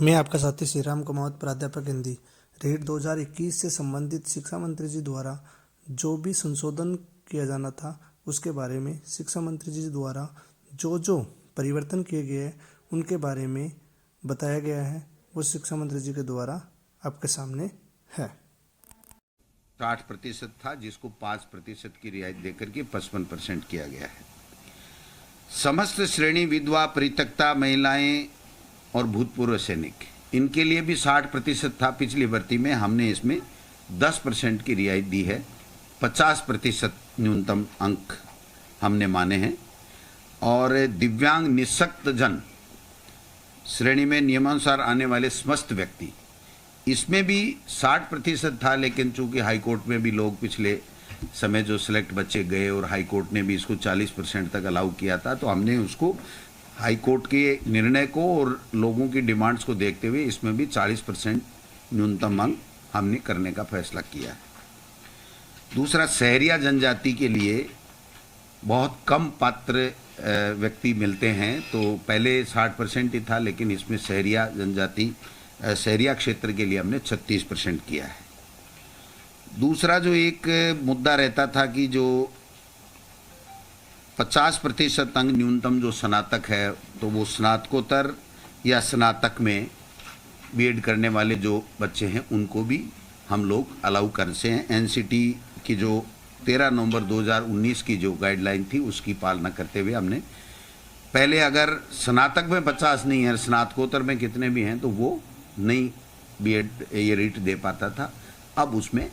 मैं आपका साथी श्रीराम कमावत, प्राध्यापक हिंदी। रेट 2021 से संबंधित शिक्षा मंत्री जी द्वारा जो भी संशोधन किया जाना था उसके बारे में शिक्षा मंत्री जी द्वारा जो जो परिवर्तन किए गए हैं उनके बारे में बताया गया है। वो शिक्षा मंत्री जी के द्वारा आपके सामने है। 60% था, जिसको 5% की रियायत देकर के 55% किया गया है। समस्त श्रेणी विधवा, परित्यक्ता महिलाएं और भूतपूर्व सैनिक, इनके लिए भी 60% था पिछली भर्ती में। हमने इसमें 10% की रियायत दी है। 50% न्यूनतम अंक हमने माने हैं। और दिव्यांग निःशक्त जन श्रेणी में नियमानुसार आने वाले समस्त व्यक्ति, इसमें भी 60% था, लेकिन चूंकि हाईकोर्ट में भी लोग पिछले समय जो सिलेक्ट बच्चे गए और हाईकोर्ट ने भी इसको 40% तक अलाउ किया था, तो हमने उसको हाईकोर्ट के निर्णय को और लोगों की डिमांड्स को देखते हुए इसमें भी 40% न्यूनतम अंक हमने करने का फैसला किया है। दूसरा, शहरिया जनजाति के लिए बहुत कम पात्र व्यक्ति मिलते हैं, तो पहले 60% ही था, लेकिन इसमें शहरिया जनजाति, शहरिया क्षेत्र के लिए हमने 36% किया है। दूसरा जो एक मुद्दा रहता था कि जो 50% अंक न्यूनतम जो स्नातक है, तो वो स्नातकोत्तर या स्नातक में बीएड करने वाले जो बच्चे हैं उनको भी हम लोग अलाउ कर से हैं। एनसीटी की जो 13 नवंबर 2019 की जो गाइडलाइन थी उसकी पालना करते हुए हमने पहले अगर स्नातक में 50 नहीं है, स्नातकोत्तर में कितने भी हैं, तो वो नहीं बीएड ये रीट दे पाता था। अब उसमें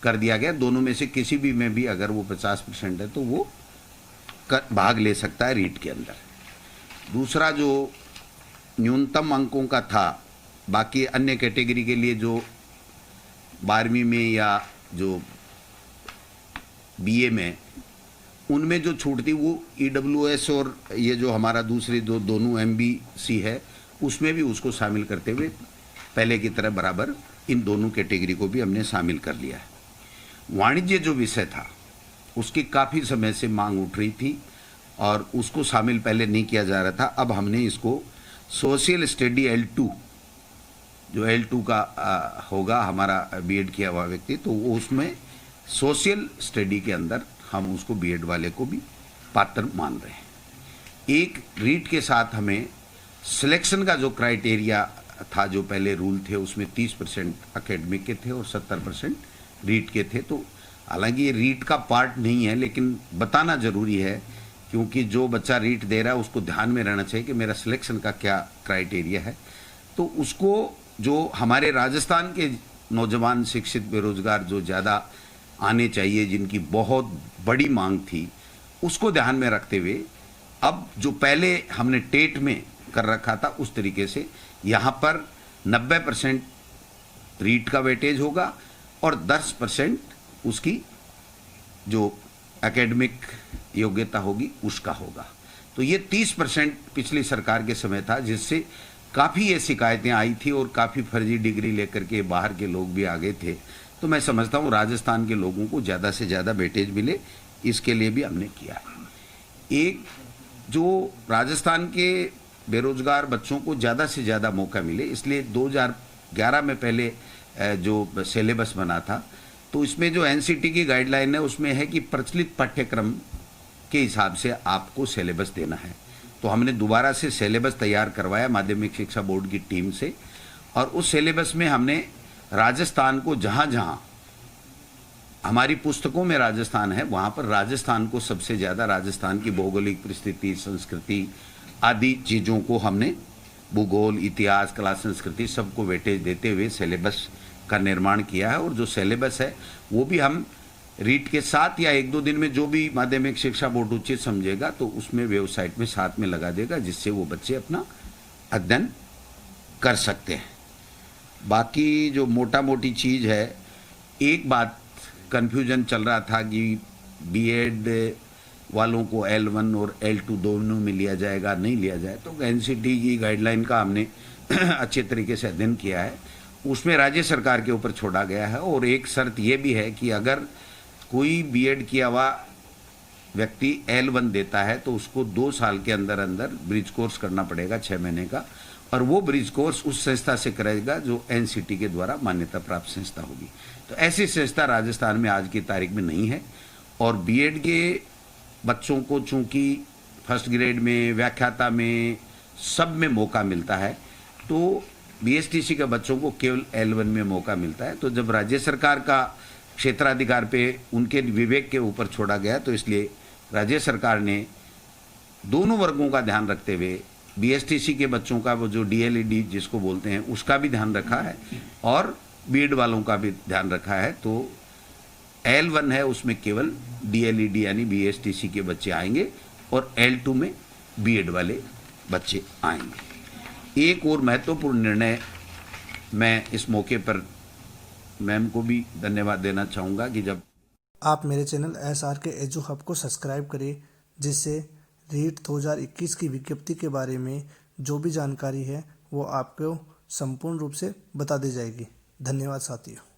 कर दिया गया, दोनों में से किसी भी में भी अगर वो 50% है तो वो भाग ले सकता है रीट के अंदर। दूसरा जो न्यूनतम अंकों का था, बाकी अन्य कैटेगरी के लिए जो 12वीं में या जो बीए में, उनमें जो छूट थी वो ईडब्ल्यूएस और ये जो हमारा दूसरी दोनों एमबीसी है उसमें भी उसको शामिल करते हुए पहले की तरह बराबर इन दोनों कैटेगरी को भी हमने शामिल कर लिया है। वाणिज्य जो विषय था उसकी काफ़ी समय से मांग उठ रही थी और उसको शामिल पहले नहीं किया जा रहा था। अब हमने इसको सोशल स्टडी L2, जो L2 का होगा हमारा बीएड किया हुआ व्यक्ति, तो वो उसमें सोशल स्टडी के अंदर हम उसको बीएड वाले को भी पात्र मान रहे हैं। एक रीट के साथ हमें सिलेक्शन का जो क्राइटेरिया था, जो पहले रूल थे उसमें 30% एकेडमिक के थे और 70% रीट के थे। तो हालांकि ये रीट का पार्ट नहीं है, लेकिन बताना जरूरी है, क्योंकि जो बच्चा रीट दे रहा है उसको ध्यान में रहना चाहिए कि मेरा सिलेक्शन का क्या क्राइटेरिया है। तो उसको जो हमारे राजस्थान के नौजवान शिक्षित बेरोजगार जो ज़्यादा आने चाहिए, जिनकी बहुत बड़ी मांग थी, उसको ध्यान में रखते हुए अब जो पहले हमने टेट में कर रखा था उस तरीके से यहाँ पर 90% रीट का वेटेज होगा और 10% उसकी जो एकेडमिक योग्यता होगी उसका होगा। तो ये 30% पिछली सरकार के समय था, जिससे काफ़ी ये शिकायतें आई थी और काफ़ी फर्जी डिग्री लेकर के बाहर के लोग भी आ गए थे। तो मैं समझता हूँ राजस्थान के लोगों को ज़्यादा से ज़्यादा वेटेज मिले, इसके लिए भी हमने किया है। एक जो राजस्थान के बेरोजगार बच्चों को ज़्यादा से ज़्यादा मौका मिले, इसलिए 2011 में पहले जो सिलेबस बना था, तो इसमें जो एनसीटी की गाइडलाइन है उसमें है कि प्रचलित पाठ्यक्रम के हिसाब से आपको सिलेबस देना है। तो हमने दोबारा से सिलेबस तैयार करवाया माध्यमिक शिक्षा बोर्ड की टीम से, और उस सिलेबस में हमने राजस्थान को, जहाँ जहाँ हमारी पुस्तकों में राजस्थान है वहाँ पर राजस्थान को सबसे ज़्यादा, राजस्थान की भौगोलिक परिस्थिति, संस्कृति आदि चीज़ों को हमने, भूगोल, इतिहास, कला, संस्कृति, सबको वेटेज देते हुए सिलेबस का निर्माण किया है। और जो सिलेबस है वो भी हम रीट के साथ या 1-2 दिन में जो भी माध्यमिक शिक्षा बोर्ड उचित समझेगा तो उसमें वेबसाइट में साथ में लगा देगा, जिससे वो बच्चे अपना अध्ययन कर सकते हैं। बाकी जो मोटा मोटी चीज़ है, एक बात कन्फ्यूजन चल रहा था कि बीएड वालों को L1 और L2 दोनों में लिया जाएगा, नहीं लिया जाए। तो एनसीटी की गाइडलाइन का हमने अच्छे तरीके से अध्ययन किया है, उसमें राज्य सरकार के ऊपर छोड़ा गया है। और एक शर्त ये भी है कि अगर कोई बीएड किया हुआ व्यक्ति L1 देता है तो उसको 2 साल के अंदर अंदर ब्रिज कोर्स करना पड़ेगा 6 महीने का, और वो ब्रिज कोर्स उस संस्था से कराएगा जो एनसीटी के द्वारा मान्यता प्राप्त संस्था होगी। तो ऐसी संस्था राजस्थान में आज की तारीख में नहीं है। और बीएड के बच्चों को चूंकि फर्स्ट ग्रेड में, व्याख्याता में, सब में मौका मिलता है, तो बीएसटीसी के बच्चों को केवल L1 में मौका मिलता है। तो जब राज्य सरकार का क्षेत्राधिकार पे उनके विवेक के ऊपर छोड़ा गया, तो इसलिए राज्य सरकार ने दोनों वर्गों का ध्यान रखते हुए बीएसटीसी के बच्चों का वो जो डीएलईडी जिसको बोलते हैं उसका भी ध्यान रखा है और बीएड वालों का भी ध्यान रखा है। तो L1 है, उसमें केवल डीएलईडी यानी बीएसटीसी के बच्चे आएंगे और L2 में बीएड वाले बच्चे आएंगे। एक और महत्वपूर्ण निर्णय मैं इस मौके पर मैम को भी धन्यवाद देना चाहूँगा कि जब आप मेरे चैनल SRK एजू हब को सब्सक्राइब करें, जिससे रीट 2021 की विज्ञप्ति के बारे में जो भी जानकारी है वो आपको संपूर्ण रूप से बता दी जाएगी। धन्यवाद साथियों।